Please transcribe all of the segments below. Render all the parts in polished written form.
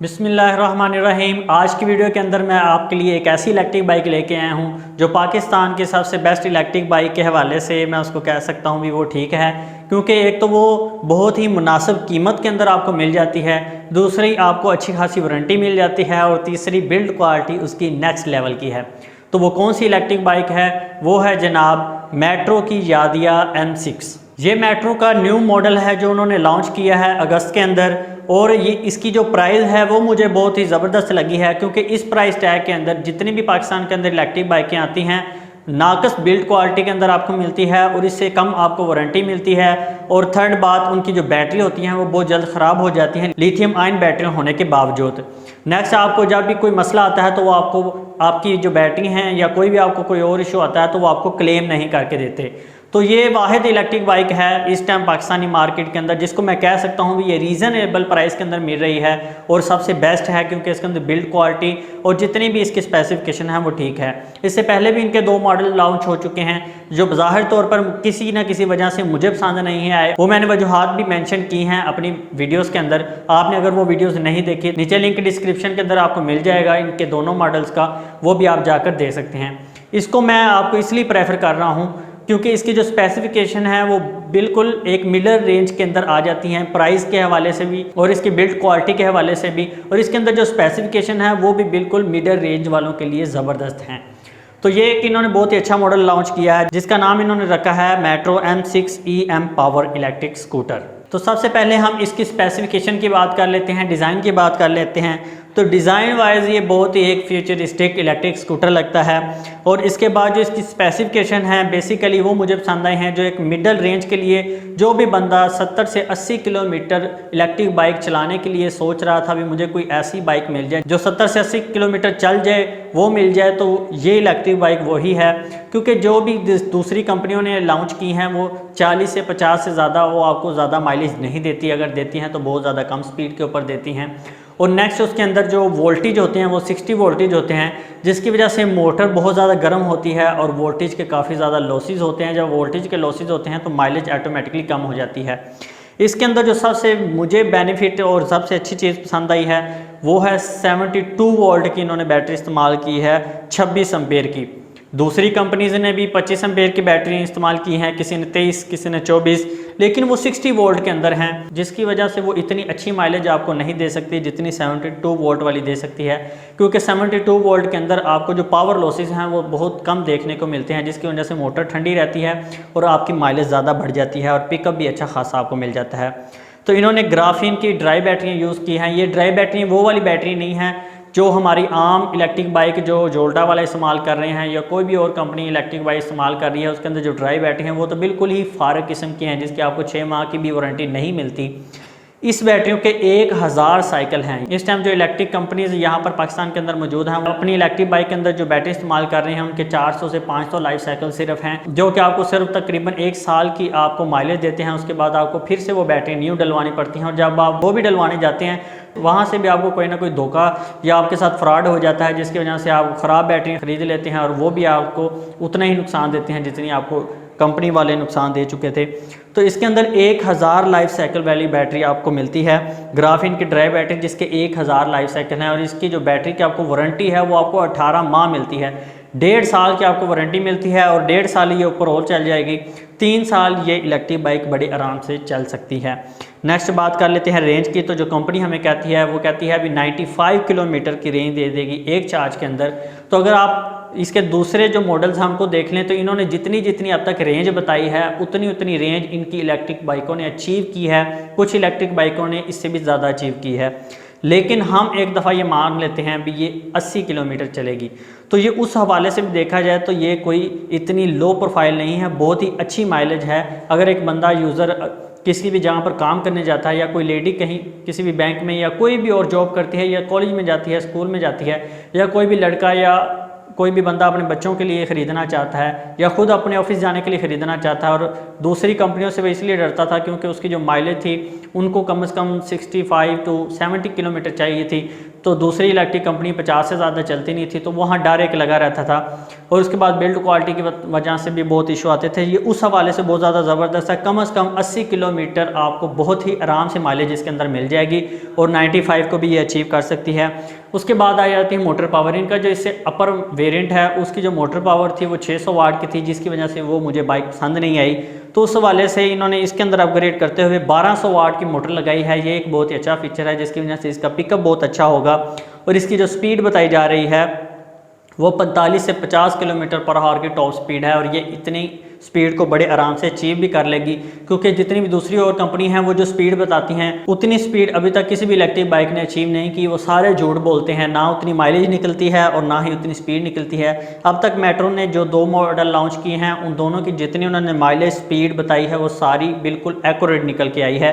बिस्मिल्लाहिर्रहमानिर्रहीम। आज की वीडियो के अंदर मैं आपके लिए एक ऐसी इलेक्ट्रिक बाइक लेके आया हूँ जो पाकिस्तान की सबसे बेस्ट इलेक्ट्रिक बाइक के हवाले से मैं उसको कह सकता हूँ भी वो ठीक है, क्योंकि एक तो वो बहुत ही मुनासिब कीमत के अंदर आपको मिल जाती है, दूसरी आपको अच्छी खासी वारंटी मिल जाती है और तीसरी बिल्ड क्वालिटी उसकी नेक्स्ट लेवल की है। तो वो कौन सी इलेक्ट्रिक बाइक है? वो है जनाब मेट्रो की यादिया M6। ये मेट्रो का न्यू मॉडल है जो उन्होंने लॉन्च किया है अगस्त के अंदर, और ये इसकी जो प्राइस है वो मुझे बहुत ही ज़बरदस्त लगी है, क्योंकि इस प्राइस टैग के अंदर जितनी भी पाकिस्तान के अंदर इलेक्ट्रिक बाइकें आती हैं नाकस बिल्ड क्वालिटी के अंदर आपको मिलती है और इससे कम आपको वारंटी मिलती है। और थर्ड बात, उनकी जो बैटरी होती हैं वो बहुत जल्द ख़राब हो जाती हैं लिथियम आयन बैटरी होने के बावजूद। नेक्स्ट, आपको जब भी कोई मसला आता है तो वो आपको आपकी जो बैटरी हैं या कोई भी आपको कोई और इशू आता है तो वो आपको क्लेम नहीं करके देते। तो ये वाहिद इलेक्ट्रिक बाइक है इस टाइम पाकिस्तानी मार्केट के अंदर जिसको मैं कह सकता हूँ ये रीज़नेबल प्राइस के अंदर मिल रही है और सबसे बेस्ट है, क्योंकि इसके अंदर बिल्ड क्वालिटी और जितनी भी इसकी स्पेसिफिकेशन है वो ठीक है। इससे पहले भी इनके 2 मॉडल लॉन्च हो चुके हैं जो ज़ाहिर तौर पर किसी न किसी वजह से मुझे पसंद नहीं आए, वो मैंने वजूहात भी मेंशन की हैं अपनी वीडियोस के अंदर। आपने अगर वो वीडियोस नहीं देखी, नीचे लिंक डिस्क्रिप्शन के अंदर आपको मिल जाएगा इनके दोनों मॉडल्स का, वो भी आप जाकर दे सकते हैं। इसको मैं आपको इसलिए प्रेफर कर रहा हूँ क्योंकि इसकी जो स्पेसिफिकेशन है वो बिल्कुल एक मिडल रेंज के अंदर आ जाती हैं प्राइस के हवाले से भी और इसकी बिल्ड क्वालिटी के हवाले से भी, और इसके अंदर जो स्पेसिफिकेशन है वो भी बिल्कुल मिडल रेंज वालों के लिए ज़बरदस्त हैं। तो ये एक इन्होंने बहुत ही अच्छा मॉडल लॉन्च किया है जिसका नाम इन्होंने रखा है metro M6 EM power electric scooter. तो सबसे पहले हम इसकी स्पेसिफिकेशन की बात कर लेते हैं, डिज़ाइन की बात कर लेते हैं। तो डिज़ाइन वाइज ये बहुत ही एक फ्यूचरिस्टिक इलेक्ट्रिक स्कूटर लगता है, और इसके बाद जो इसकी स्पेसिफिकेशन है बेसिकली वो मुझे पसंद आई हैं, जो एक मिडल रेंज के लिए जो भी बंदा 70 से 80 किलोमीटर इलेक्ट्रिक बाइक चलाने के लिए सोच रहा था भी मुझे कोई ऐसी बाइक मिल जाए जो 70 से 80 किलोमीटर चल जाए, वो मिल जाए, तो ये इलेक्ट्रिक बाइक वही है। क्योंकि जो भी दूसरी कंपनियों ने लॉन्च की हैं वो 40 से 50 से ज़्यादा वो आपको ज़्यादा माइलेज नहीं देती, अगर देती हैं तो बहुत ज़्यादा कम स्पीड के ऊपर देती हैं। और नेक्स्ट उसके अंदर जो वोल्टेज होते हैं वो 60 वोल्टेज होते हैं, जिसकी वजह से मोटर बहुत ज़्यादा गर्म होती है और वोल्टेज के काफ़ी ज़्यादा लॉसेज होते हैं। जब वोल्टेज के लॉसेज होते हैं तो माइलेज ऑटोमेटिकली कम हो जाती है। इसके अंदर जो सबसे मुझे बेनिफिट और सबसे अच्छी चीज़ पसंद आई है वो है 72 वोल्ट की इन्होंने बैटरी इस्तेमाल की है 26 एम्पेयर की। दूसरी कंपनीज़ ने भी 25 एम्पेयर की बैटरी इस्तेमाल की हैं, किसी ने 23, किसी ने 24, लेकिन वो 60 वोल्ट के अंदर हैं, जिसकी वजह से वो इतनी अच्छी माइलेज आपको नहीं दे सकती जितनी 72 वोल्ट वाली दे सकती है। क्योंकि 72 वोल्ट के अंदर आपको जो पावर लॉसेस हैं वो बहुत कम देखने को मिलते हैं, जिसकी वजह से मोटर ठंडी रहती है और आपकी माइलेज ज़्यादा बढ़ जाती है और पिकअप भी अच्छा खासा आपको मिल जाता है। तो इन्होंने ग्राफीन की ड्राई बैटरियाँ यूज़ की हैं। ये ड्राई बैटरी वो वाली बैटरी नहीं है जो हमारी आम इलेक्ट्रिक बाइक जो जोल्टा वाला इस्तेमाल कर रहे हैं या कोई भी और कंपनी इलेक्ट्रिक बाइक इस्तेमाल कर रही है, उसके अंदर जो ड्राई बैटरी हैं वो तो बिल्कुल ही फारग किस्म की हैं जिसकी आपको 6 माह की भी वारंटी नहीं मिलती। इस बैटरियों के 1000 साइकिल हैं। इस टाइम जो इलेक्ट्रिक कंपनीज यहाँ पर पाकिस्तान के अंदर मौजूद हैं अपनी इलेक्ट्रिक बाइक के अंदर जो बैटरी इस्तेमाल कर रहे हैं उनके 400 से 500 लाइफ साइकिल सिर्फ हैं, जो कि आपको सिर्फ तकरीबन 1 साल की आपको माइलेज देते हैं। उसके बाद आपको फिर से वो बैटरी न्यू डलवानी पड़ती हैं, और जब आप वो भी डलवाने जाते हैं वहाँ से भी आपको कोई ना कोई धोखा या आपके साथ फ्रॉड हो जाता है, जिसकी वजह से आप ख़राब बैटरी खरीद लेते हैं और वो भी आपको उतना ही नुकसान देते हैं जितनी आपको कंपनी वाले नुकसान दे चुके थे। तो इसके अंदर 1000 लाइफ साइकिल वाली बैटरी आपको मिलती है, ग्राफीन की ड्राई बैटरी जिसके 1000 लाइफ साइकिल हैं, और इसकी जो बैटरी की आपको वारंटी है वो आपको 18 माह मिलती है। 1.5 साल की आपको वारंटी मिलती है और 1.5 साल ये ऊपर और चल जाएगी। 3 साल ये इलेक्ट्रिक बाइक बड़े आराम से चल सकती है। नेक्स्ट बात कर लेते हैं रेंज की। तो जो कंपनी हमें कहती है वो कहती है अभी 95 किलोमीटर की रेंज दे देगी एक चार्ज के अंदर। तो अगर आप इसके दूसरे जो मॉडल्स हमको देख लें तो इन्होंने जितनी जितनी अब तक रेंज बताई है उतनी उतनी रेंज इनकी इलेक्ट्रिक बाइकों ने अचीव की है। कुछ इलेक्ट्रिक बाइकों ने इससे भी ज़्यादा अचीव की है, लेकिन हम एक दफ़ा ये मान लेते हैं भी ये 80 किलोमीटर चलेगी। तो ये उस हवाले से भी देखा जाए तो ये कोई इतनी लो प्रोफाइल नहीं है, बहुत ही अच्छी माइलेज है। अगर एक बंदा यूज़र किसी भी जगह पर काम करने जाता है या कोई लेडी कहीं किसी भी बैंक में या कोई भी और जॉब करती है या कॉलेज में जाती है, स्कूल में जाती है, या कोई भी लड़का या कोई भी बंदा अपने बच्चों के लिए ख़रीदना चाहता है या ख़ुद अपने ऑफिस जाने के लिए ख़रीदना चाहता है, और दूसरी कंपनियों से वह इसलिए डरता था क्योंकि उसकी जो माइलेज थी उनको कम से कम 65 to 70 किलोमीटर चाहिए थी, तो दूसरी इलेक्ट्रिक कंपनी 50 से ज़्यादा चलती नहीं थी, तो वहाँ डर एक लगा रहता था। और उसके बाद बिल्ड क्वालिटी की वजह से भी बहुत इशू आते थे। ये उस हवाले से बहुत ज़्यादा ज़बरदस्त है, कम से कम 80 किलोमीटर आपको बहुत ही आराम से माइलेज इसके अंदर मिल जाएगी और 95 को भी ये अचीव कर सकती है। उसके बाद आ जाती है मोटर पावर। इनका जो इससे अपर वेरिएंट है उसकी जो मोटर पावर थी वो 600 वाट की थी, जिसकी वजह से वो मुझे बाइक पसंद नहीं आई, तो उस हवाले से इन्होंने इसके अंदर अपग्रेड करते हुए 1200 वाट की मोटर लगाई है। ये एक बहुत ही अच्छा फीचर है जिसकी वजह से इसका पिकअप बहुत अच्छा होगा। और इसकी जो स्पीड बताई जा रही है वो 45 से 50 किलोमीटर पर आवर की टॉप स्पीड है, और ये इतनी स्पीड को बड़े आराम से अचीव भी कर लेगी, क्योंकि जितनी भी दूसरी और कंपनी हैं वो जो स्पीड बताती हैं उतनी स्पीड अभी तक किसी भी इलेक्ट्रिक बाइक ने अचीव नहीं की। वो सारे झूठ बोलते हैं, ना उतनी माइलेज निकलती है और ना ही उतनी स्पीड निकलती है। अब तक मेट्रो ने जो 2 मॉडल लॉन्च किए हैं उन दोनों की जितनी उन्होंने माइलेज स्पीड बताई है वो सारी बिल्कुल एक्यूरेट निकल के आई है।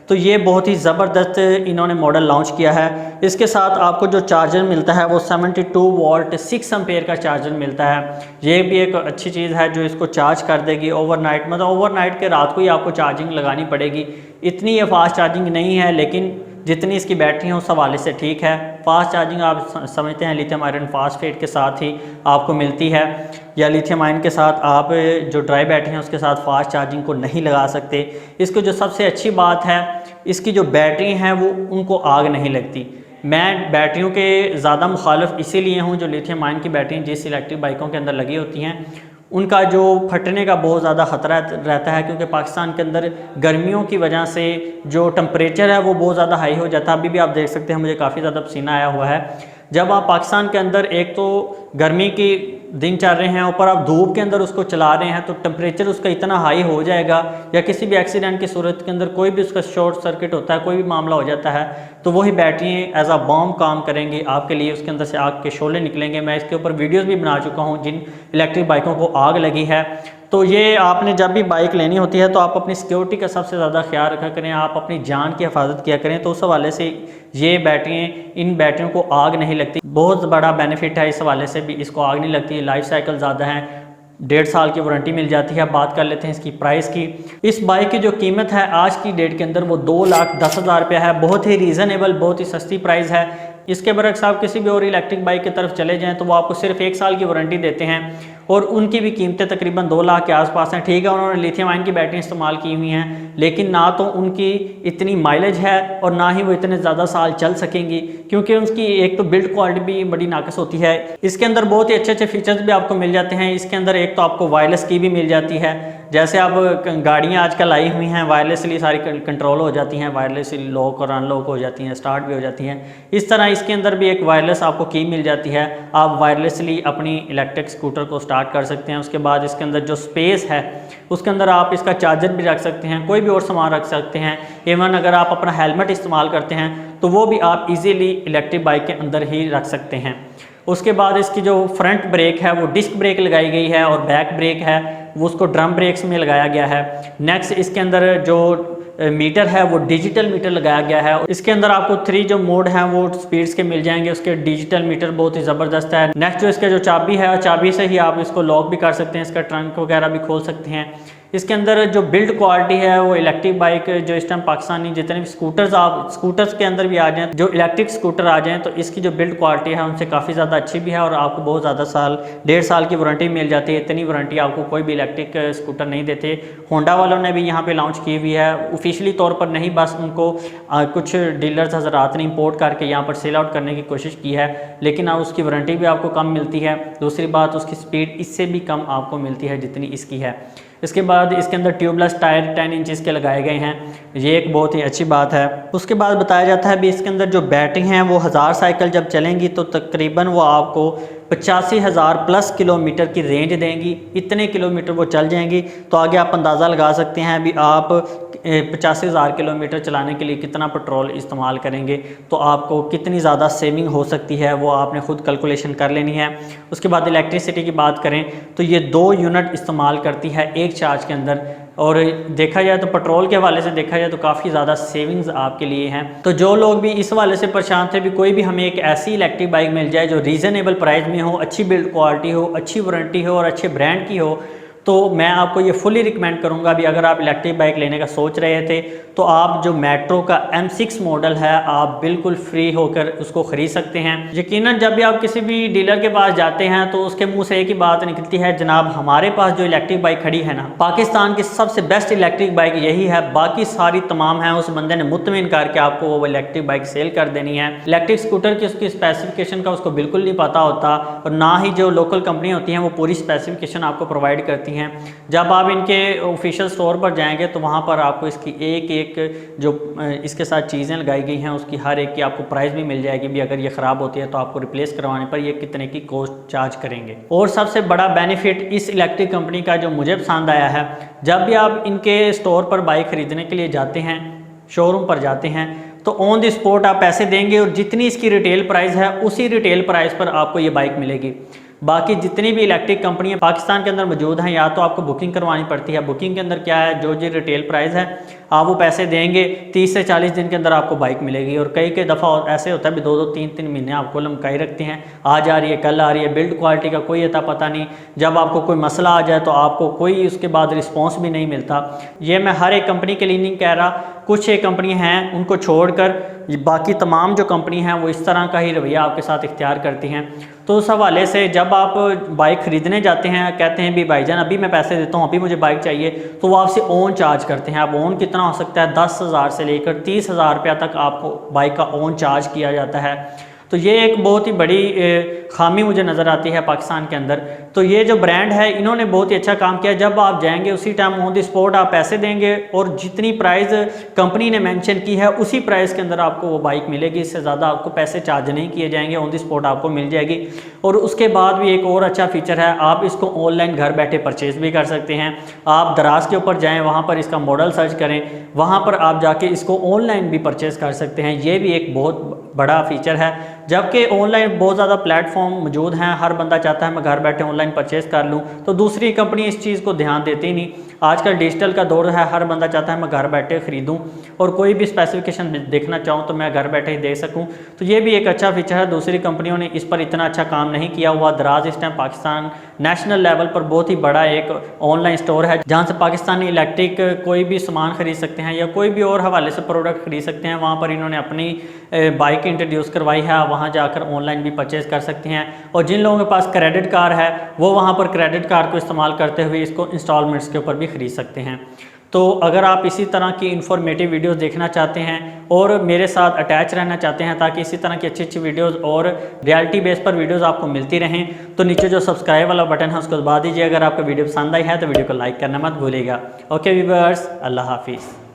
तो ये बहुत ही ज़बरदस्त इन्होंने मॉडल लॉन्च किया है। इसके साथ आपको जो चार्जर मिलता है वो 72 वोल्ट 6 एम्पेयर का चार्जर मिलता है। ये भी एक अच्छी चीज़ है जो इसको चार्ज कर देगी ओवरनाइट, मतलब ओवरनाइट के रात को ही आपको चार्जिंग लगानी पड़ेगी। इतनी ये फास्ट चार्जिंग नहीं है, लेकिन जितनी इसकी बैटरी है उस हवाले से ठीक है। फास्ट चार्जिंग आप समझते हैं लिथियम आयरन फास्फेट के साथ ही आपको मिलती है, या लिथियम आयन के साथ आप जो ड्राई बैटरी हैं उसके साथ फास्ट चार्जिंग को नहीं लगा सकते। इसको जो सबसे अच्छी बात है, इसकी जो बैटरी हैं वो उनको आग नहीं लगती। मैं बैटरियों के ज़्यादा मुखालिफ इसीलिए हूँ जो लिथियम आयन की बैटरी जिस इलेक्ट्रिक बाइकों के अंदर लगी होती हैं उनका जो फटने का बहुत ज़्यादा ख़तरा रहता है, क्योंकि पाकिस्तान के अंदर गर्मियों की वजह से जो टेम्परेचर है वो बहुत ज़्यादा हाई हो जाता है। अभी भी आप देख सकते हैं मुझे काफ़ी ज़्यादा पसीना आया हुआ है। जब आप पाकिस्तान के अंदर एक तो गर्मी की दिन चल रहे हैं, ऊपर आप धूप के अंदर उसको चला रहे हैं, तो टेम्परेचर उसका इतना हाई हो जाएगा, या किसी भी एक्सीडेंट की सूरत के अंदर कोई भी उसका शॉर्ट सर्किट होता है, कोई भी मामला हो जाता है, तो वही बैटरी एज अ बॉम्ब काम करेंगी आपके लिए। उसके अंदर से आग के शोले निकलेंगे। मैं इसके ऊपर वीडियोस भी बना चुका हूँ जिन इलेक्ट्रिक बाइकों को आग लगी है। तो ये आपने जब भी बाइक लेनी होती है तो आप अपनी सिक्योरिटी का सबसे ज़्यादा ख्याल रखा करें, आप अपनी जान की हिफाजत किया करें। तो उस हवाले से ये बैटरियाँ, इन बैटरियों को आग नहीं लगती, बहुत बड़ा बेनिफिट है। इस हवाले से भी इसको आग नहीं लगती, लाइफ साइकिल ज़्यादा है, 1.5 साल की वारंटी मिल जाती है। बात कर लेते हैं इसकी प्राइस की। इस बाइक की जो कीमत है आज की डेट के अंदर वो 2,10,000 रुपया है। बहुत ही रीज़नेबल, बहुत ही सस्ती प्राइस है। इसके बरक्स आप किसी भी और इलेक्ट्रिक बाइक की तरफ चले जाएं तो वो आपको सिर्फ 1 साल की वारंटी देते हैं, और उनकी भी कीमतें तकरीबन 2 लाख के आसपास हैं। ठीक है, उन्होंने लिथियम आयन की बैटरी इस्तेमाल की हुई हैं, लेकिन ना तो उनकी इतनी माइलेज है और ना ही वो इतने ज़्यादा साल चल सकेंगी, क्योंकि उसकी एक तो बिल्ड क्वालिटी भी बड़ी नाकस होती है। इसके अंदर बहुत ही अच्छे अच्छे फीचर्स भी आपको मिल जाते हैं। इसके अंदर एक तो आपको वायरलेस की भी मिल जाती है, जैसे आप गाड़ियाँ आजकल आई हुई हैं वायरलेसली सारी कंट्रोल हो जाती हैं, वायरलेसली लॉक और अनलॉक हो जाती हैं, स्टार्ट भी हो जाती हैं। इस तरह इसके अंदर भी एक वायरलेस आपको की मिल जाती है, आप वायरलेसली अपनी इलेक्ट्रिक स्कूटर को स्टार्ट कर सकते हैं। उसके बाद इसके अंदर जो स्पेस है उसके अंदर आप इसका चार्जर भी रख सकते हैं, कोई भी और सामान रख सकते हैं। इवन अगर आप अपना हेलमेट इस्तेमाल करते हैं तो वो भी आप इजीली इलेक्ट्रिक बाइक के अंदर ही रख सकते हैं। उसके बाद इसकी जो फ्रंट ब्रेक है वो डिस्क ब्रेक लगाई गई है, और बैक ब्रेक है वो उसको ड्रम ब्रेक्स में लगाया गया है। नेक्स्ट इसके अंदर जो मीटर है वो डिजिटल मीटर लगाया गया है। इसके अंदर आपको 3 जो मोड हैं वो स्पीड्स के मिल जाएंगे। उसके डिजिटल मीटर बहुत ही ज़बरदस्त है। नेक्स्ट जो इसका जो चाबी है, चाबी से ही आप इसको लॉक भी कर सकते हैं, इसका ट्रंक वगैरह भी खोल सकते हैं। इसके अंदर जो बिल्ड क्वालिटी है वो इलेक्ट्रिक बाइक जो इस टाइम पाकिस्तानी जितने भी स्कूटर्स के अंदर भी आ जाएं, जो इलेक्ट्रिक स्कूटर आ जाएं, तो इसकी जो बिल्ड क्वालिटी है उनसे काफ़ी ज़्यादा अच्छी भी है, और आपको बहुत ज़्यादा 1.5 साल की वारंटी मिल जाती है। इतनी वारंटी आपको कोई भी इलेक्ट्रिक स्कूटर नहीं देते। होंडा वालों ने भी यहाँ पे लॉन्च की हुई है, ऑफिशियली तौर पर नहीं, बस उनको कुछ डीलर्स हजरात ने इंपोर्ट करके यहाँ पर सेल आउट करने की कोशिश की है, लेकिन उसकी वारंटी भी आपको कम मिलती है। दूसरी बात उसकी स्पीड इससे भी कम आपको मिलती है जितनी इसकी है। इसके बाद इसके अंदर ट्यूबलेस टायर 10 इंचज़ के लगाए गए हैं, ये एक बहुत ही अच्छी बात है। उसके बाद बताया जाता है भी इसके अंदर जो बैटरी हैं वो 1000 साइकिल जब चलेंगी तो तकरीबन वो आपको 85,000 प्लस किलोमीटर की रेंज देंगी। इतने किलोमीटर वो चल जाएंगी तो आगे आप अंदाज़ा लगा सकते हैं भी आप 85,000 किलोमीटर चलाने के लिए कितना पेट्रोल इस्तेमाल करेंगे, तो आपको कितनी ज़्यादा सेविंग हो सकती है वो आपने खुद कैलकुलेशन कर लेनी है। उसके बाद इलेक्ट्रिसिटी की बात करें तो ये 2 यूनिट इस्तेमाल करती है एक चार्ज के अंदर। और देखा जाए तो पेट्रोल के हवाले से देखा जाए तो काफ़ी ज़्यादा सेविंग्स आपके लिए हैं। तो जो लोग भी इस वाले से परेशान थे भी कोई भी हमें एक ऐसी इलेक्ट्रिक बाइक मिल जाए जो रीज़नेबल प्राइस में हो, अच्छी बिल्ड क्वालिटी हो, अच्छी वारंटी हो और अच्छे ब्रांड की हो, तो मैं आपको ये फुली रिकमेंड करूंगा भी अगर आप इलेक्ट्रिक बाइक लेने का सोच रहे थे तो आप जो मेट्रो का M6 मॉडल है आप बिल्कुल फ्री होकर उसको ख़रीद सकते हैं। यकीनन जब भी आप किसी भी डीलर के पास जाते हैं तो उसके मुंह से एक ही बात निकलती है, जनाब हमारे पास जो इलेक्ट्रिक बाइक खड़ी है ना, पाकिस्तान की सबसे बेस्ट इलेक्ट्रिक बाइक यही है, बाकी सारी तमाम है। उस बंदे ने मुतमिन करके आपको वो इलेक्ट्रिक बाइक सेल कर देनी है। इलेक्ट्रिक स्कूटर की उसकी स्पेसिफिकेशन का उसको बिल्कुल नहीं पता होता और ना ही जो लोकल कंपनी होती हैं वो पूरी स्पेसिफिकेशन आपको प्रोवाइड करती हैं। जब आप इनके ऑफिशियल स्टोर पर जाएंगे तो वहाँ पर आपको इसकी एक एक जो इसके साथ चीज़ें लगाई गई हैं उसकी हर एक की आपको प्राइस भी मिल जाएगी भी, अगर ये ख़राब होती है तो आपको रिप्लेस करवाने पर ये कितने की कॉस्ट चार्ज करेंगे। और सबसे बड़ा बेनिफिट इस इलेक्ट्रिक कंपनी का जो मुझे पसंद आया है, जब भी आप इनके स्टोर पर बाइक ख़रीदने के लिए जाते हैं, शोरूम पर जाते हैं, तो ऑन द स्पॉट आप पैसे देंगे और जितनी इसकी रिटेल प्राइस है उसी रिटेल प्राइस पर आपको ये बाइक मिलेगी। बाकी जितनी भी इलेक्ट्रिक कंपनियां पाकिस्तान के अंदर मौजूद हैं या तो आपको बुकिंग करवानी पड़ती है। बुकिंग के अंदर क्या है, जो जी रिटेल प्राइस है आप वो पैसे देंगे, 30 से 40 दिन के अंदर आपको बाइक मिलेगी। और कई दफ़ा ऐसे होता है भी 2-2 3-3 महीने आपको लमकाई रखते हैं, आज आ रही है कल आ रही है, बिल्ड क्वालिटी का कोई अता पता नहीं। जब आपको कोई मसला आ जाए तो आपको कोई उसके बाद रिस्पॉन्स भी नहीं मिलता। ये मैं हर एक कंपनी के लिए नहीं कह रहा, कुछ एक कंपनी हैं उनको छोड़कर बाकी तमाम जो कंपनी हैं वो इस तरह का ही रवैया आपके साथ इख्तियार करती हैं। तो उस हवाले से जब आप बाइक ख़रीदने जाते हैं, कहते हैं भी भाईजान अभी मैं पैसे देता हूँ, अभी मुझे बाइक चाहिए, तो वो आपसे ओन चार्ज करते हैं। अब ओन कितना हो सकता है, 10,000 से लेकर 30,000 रुपया तक आपको बाइक का ओन चार्ज किया जाता है। तो ये एक बहुत ही बड़ी खामी मुझे नज़र आती है पाकिस्तान के अंदर। तो ये जो ब्रांड है इन्होंने बहुत ही अच्छा काम किया। जब आप जाएंगे उसी टाइम ऑन द स्पॉट आप पैसे देंगे और जितनी प्राइस कंपनी ने मेंशन की है उसी प्राइस के अंदर आपको वो बाइक मिलेगी। इससे ज़्यादा आपको पैसे चार्ज नहीं किए जाएंगे, ऑन द स्पॉट आपको मिल जाएगी। और उसके बाद भी एक और अच्छा फीचर है, आप इसको ऑनलाइन घर बैठे परचेज़ भी कर सकते हैं। आप दराज के ऊपर जाएँ, वहाँ पर इसका मॉडल सर्च करें, वहाँ पर आप जाके इसको ऑनलाइन भी परचेज़ कर सकते हैं। ये भी एक बहुत बड़ा फीचर है, जबकि ऑनलाइन बहुत ज़्यादा प्लेटफॉर्म मौजूद हैं। हर बंदा चाहता है मैं घर बैठे ऑनलाइन परचेज़ कर लूँ, तो दूसरी कंपनी इस चीज़ को ध्यान देती नहीं। आजकल डिजिटल का दौर है, हर बंदा चाहता है मैं घर बैठे ख़रीदूँ और कोई भी स्पेसिफिकेशन देखना चाहूँ तो मैं घर बैठे ही देख सकूँ। तो ये भी एक अच्छा फीचर है। दूसरी कंपनियों ने इस पर इतना अच्छा काम नहीं किया हुआ। दराज इस टाइम पाकिस्तान नेशनल लेवल पर बहुत ही बड़ा एक ऑनलाइन स्टोर है जहाँ से पाकिस्तानी इलेक्ट्रिक कोई भी सामान खरीद सकते हैं या कोई भी और हवाले से प्रोडक्ट खरीद सकते हैं। वहाँ पर इन्होंने अपनी बाइक इंट्रोड्यूस करवाई है, वहाँ जाकर ऑनलाइन भी परचेज़ कर सकते हैं। और जिन लोगों के पास क्रेडिट कार्ड है वो वहाँ पर क्रेडिट कार्ड को इस्तेमाल करते हुए इसको इंस्टॉलमेंट्स के ऊपर भी ख़रीद सकते हैं। तो अगर आप इसी तरह की इन्फॉर्मेटिव वीडियोस देखना चाहते हैं और मेरे साथ अटैच रहना चाहते हैं ताकि इसी तरह की अच्छी अच्छी वीडियोस और रियलिटी बेस पर वीडियोस आपको मिलती रहें, तो नीचे जो सब्सक्राइब वाला बटन है उसको दबा दीजिए। अगर आपको वीडियो पसंद आई है तो वीडियो को लाइक करना मत भूलिएगा। ओके व्यूअर्स, अल्लाह हाफिज़।